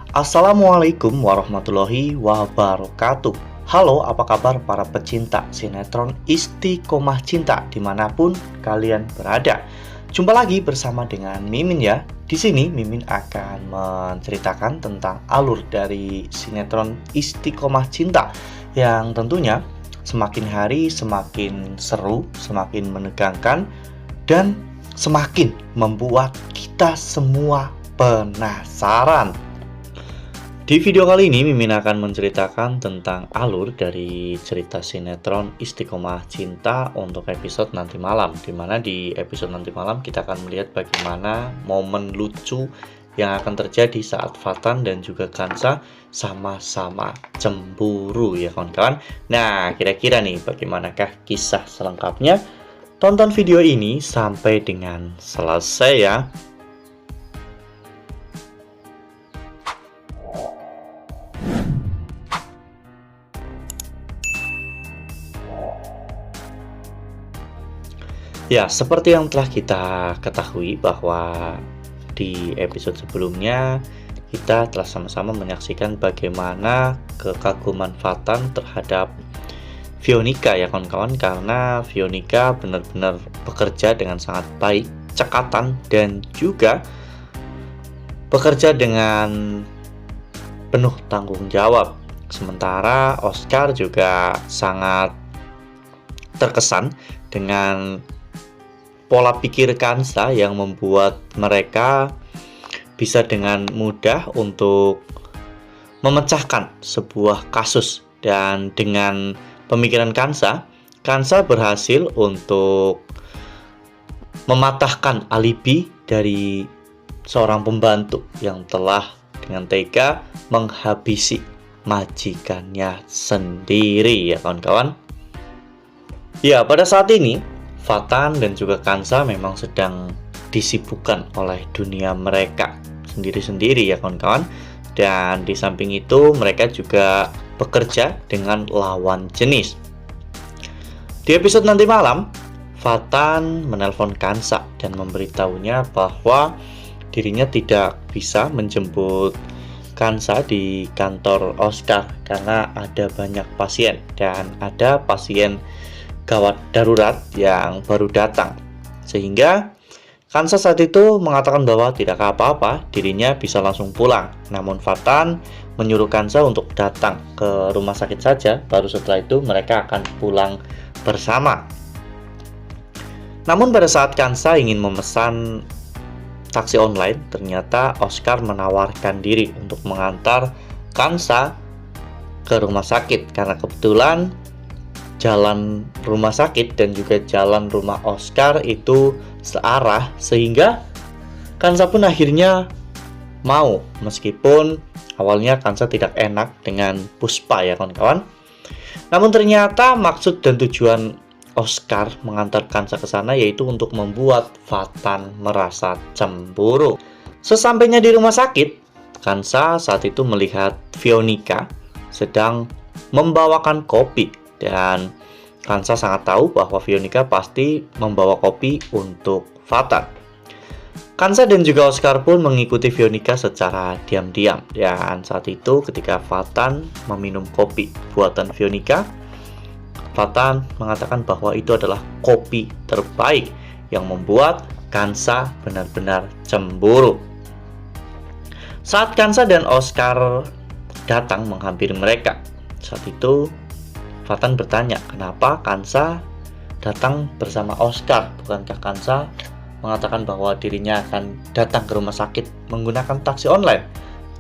Assalamualaikum warahmatullahi wabarakatuh. Halo, apa kabar para pecinta sinetron Istiqomah Cinta dimanapun kalian berada? Jumpa lagi bersama dengan Mimin ya. Di sini Mimin akan menceritakan tentang alur dari sinetron Istiqomah Cinta yang tentunya semakin hari semakin seru, semakin menegangkan, dan semakin membuat kita semua penasaran. Di video kali ini Mimin akan menceritakan tentang alur dari cerita sinetron Istiqomah Cinta untuk episode nanti malam, dimana di episode nanti malam kita akan melihat bagaimana momen lucu yang akan terjadi saat Fatan dan juga Kansa sama-sama cemburu ya kawan-kawan. Nah, kira-kira nih bagaimanakah kisah selengkapnya? Tonton video ini sampai dengan selesai ya. Ya, seperti yang telah kita ketahui bahwa di episode sebelumnya kita telah sama-sama menyaksikan bagaimana kekaguman Fatan terhadap Veronica ya kawan-kawan, karena Veronica benar-benar bekerja dengan sangat baik, cekatan, dan juga bekerja dengan penuh tanggung jawab. Sementara Oscar juga sangat terkesan dengan pola pikir Kansa yang membuat mereka bisa dengan mudah untuk memecahkan sebuah kasus. Dan dengan pemikiran Kansa berhasil untuk mematahkan alibi dari seorang pembantu yang telah dengan tega menghabisi majikannya sendiri ya kawan-kawan. Ya, pada saat ini Fatan dan juga Kansa memang sedang disibukkan oleh dunia mereka sendiri-sendiri ya kawan-kawan. Dan di samping itu mereka juga bekerja dengan lawan jenis. Di episode nanti malam, Fatan menelpon Kansa dan memberitahunya bahwa dirinya tidak bisa menjemput Kansa di kantor Oscar karena ada banyak pasien dan ada pasien gawat darurat yang baru datang, sehingga Kansa saat itu mengatakan bahwa tidak apa-apa, dirinya bisa langsung pulang. Namun Fatan menyuruh Kansa untuk datang ke rumah sakit saja, baru setelah itu mereka akan pulang bersama. Namun pada saat Kansa ingin memesan taksi online, ternyata Oscar menawarkan diri untuk mengantar Kansa ke rumah sakit karena kebetulan jalan rumah sakit dan juga jalan rumah Oscar itu searah, sehingga Kansa pun akhirnya mau, meskipun awalnya Kansa tidak enak dengan Puspa ya kawan-kawan. Namun ternyata maksud dan tujuan Oscar mengantar Kansa ke sana yaitu untuk membuat Fatan merasa cemburu. Sesampainya di rumah sakit, Kansa saat itu melihat Veronica sedang membawakan kopi. Dan Kansa sangat tahu bahwa Veronica pasti membawa kopi untuk Fatan. Kansa dan juga Oscar pun mengikuti Veronica secara diam-diam. Dan saat itu ketika Fatan meminum kopi buatan Veronica, Fatan mengatakan bahwa itu adalah kopi terbaik yang membuat Kansa benar-benar cemburu. Saat Kansa dan Oscar datang menghampiri mereka, saat itu Fatan bertanya, kenapa Kansa datang bersama Oscar? Bukankah Kansa mengatakan bahwa dirinya akan datang ke rumah sakit menggunakan taksi online?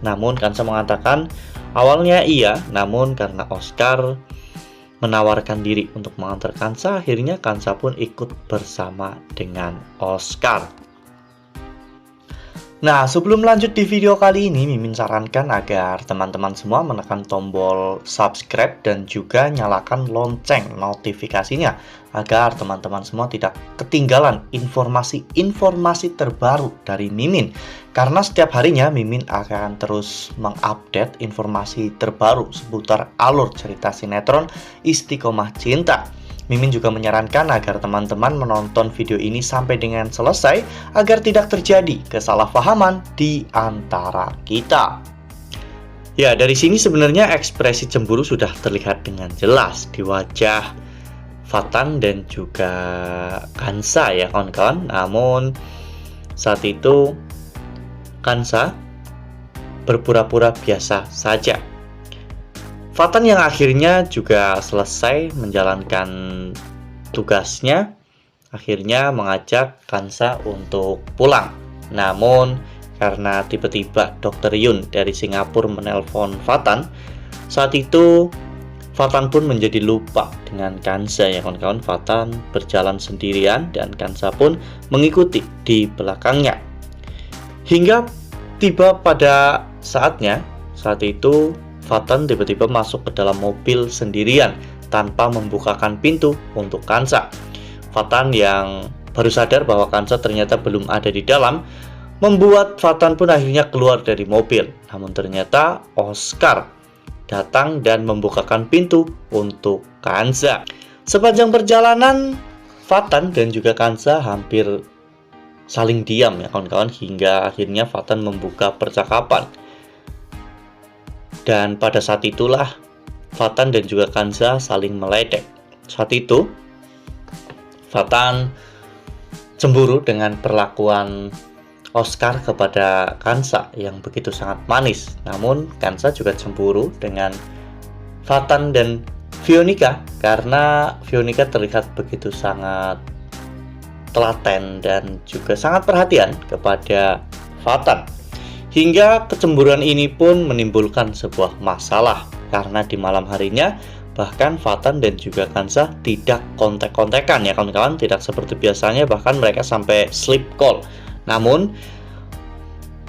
Namun Kansa mengatakan awalnya iya, namun karena Oscar menawarkan diri untuk mengantar Kansa, akhirnya Kansa pun ikut bersama dengan Oscar. Nah, sebelum lanjut di video kali ini, Mimin sarankan agar teman-teman semua menekan tombol subscribe dan juga nyalakan lonceng notifikasinya agar teman-teman semua tidak ketinggalan informasi-informasi terbaru dari Mimin. Karena setiap harinya Mimin akan terus mengupdate informasi terbaru seputar alur cerita sinetron Istiqomah Cinta. Mimin juga menyarankan agar teman-teman menonton video ini sampai dengan selesai agar tidak terjadi kesalahpahaman di antara kita. Ya, dari sini sebenarnya ekspresi cemburu sudah terlihat dengan jelas di wajah Fatan dan juga Kansa ya kawan-kawan. Namun saat itu Kansa berpura-pura biasa saja. Fatan yang akhirnya juga selesai menjalankan tugasnya, akhirnya mengajak Kansa untuk pulang. Namun karena tiba-tiba Dr. Yun dari Singapura menelpon Fatan, saat itu Fatan pun menjadi lupa dengan Kansa ya kawan-kawan. Fatan berjalan sendirian dan Kansa pun mengikuti di belakangnya. Hingga tiba pada saatnya, saat itu Fatan tiba-tiba masuk ke dalam mobil sendirian tanpa membukakan pintu untuk Kansa. Fatan yang baru sadar bahwa Kansa ternyata belum ada di dalam, membuat Fatan pun akhirnya keluar dari mobil. Namun ternyata Oscar datang dan membukakan pintu untuk Kansa. Sepanjang perjalanan, Fatan dan juga Kansa hampir saling diam ya kawan-kawan, hingga akhirnya Fatan membuka percakapan. Dan pada saat itulah Fatan dan juga Kansa saling meledek. Saat itu Fatan cemburu dengan perlakuan Oscar kepada Kansa yang begitu sangat manis. Namun Kansa juga cemburu dengan Fatan dan Veronica karena Veronica terlihat begitu sangat telaten dan juga sangat perhatian kepada Fatan. Hingga kecemburuan ini pun menimbulkan sebuah masalah karena di malam harinya bahkan Fatan dan juga Kansa tidak kontek-kontekan ya kawan-kawan, tidak seperti biasanya, bahkan mereka sampai sleep call. Namun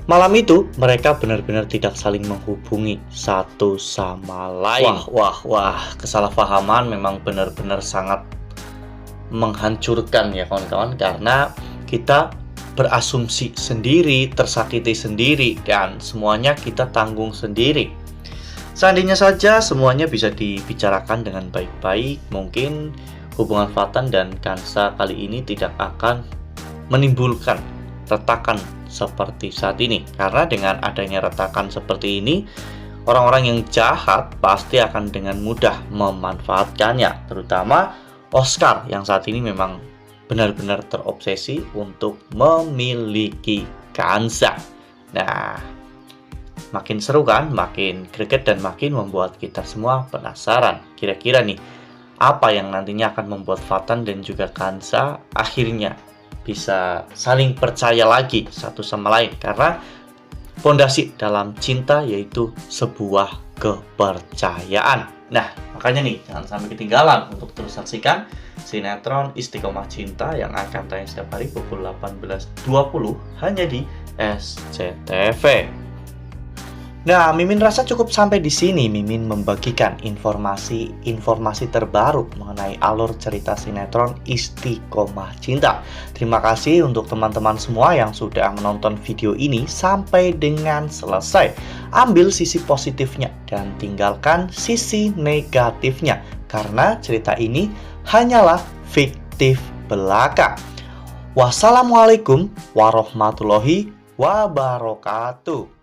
malam itu mereka benar-benar tidak saling menghubungi satu sama lain. Wah, kesalahpahaman memang benar-benar sangat menghancurkan ya kawan-kawan, karena kita berasumsi sendiri, tersakiti sendiri, dan semuanya kita tanggung sendiri. Seandainya saja semuanya bisa dibicarakan dengan baik-baik, mungkin hubungan Fatan dan Kansa kali ini tidak akan menimbulkan retakan seperti saat ini. Karena dengan adanya retakan seperti ini, orang-orang yang jahat pasti akan dengan mudah memanfaatkannya, terutama Oscar yang saat ini memang benar-benar terobsesi untuk memiliki Kansa. Nah, makin seru kan, makin greget dan makin membuat kita semua penasaran. Kira-kira nih, apa yang nantinya akan membuat Fatan dan juga Kansa akhirnya bisa saling percaya lagi satu sama lain, karena fondasi dalam cinta yaitu sebuah kepercayaan. Nah, makanya nih jangan sampai ketinggalan untuk terus saksikan sinetron Istiqomah Cinta yang akan tayang setiap hari pukul 18.20 hanya di SCTV. Nah, Mimin rasa cukup sampai di sini. Mimin membagikan informasi terbaru mengenai alur cerita sinetron Istiqomah Cinta. Terima kasih untuk teman-teman semua yang sudah menonton video ini sampai dengan selesai. Ambil sisi positifnya dan tinggalkan sisi negatifnya, karena cerita ini hanyalah fiktif belaka. Wassalamualaikum warahmatullahi wabarakatuh.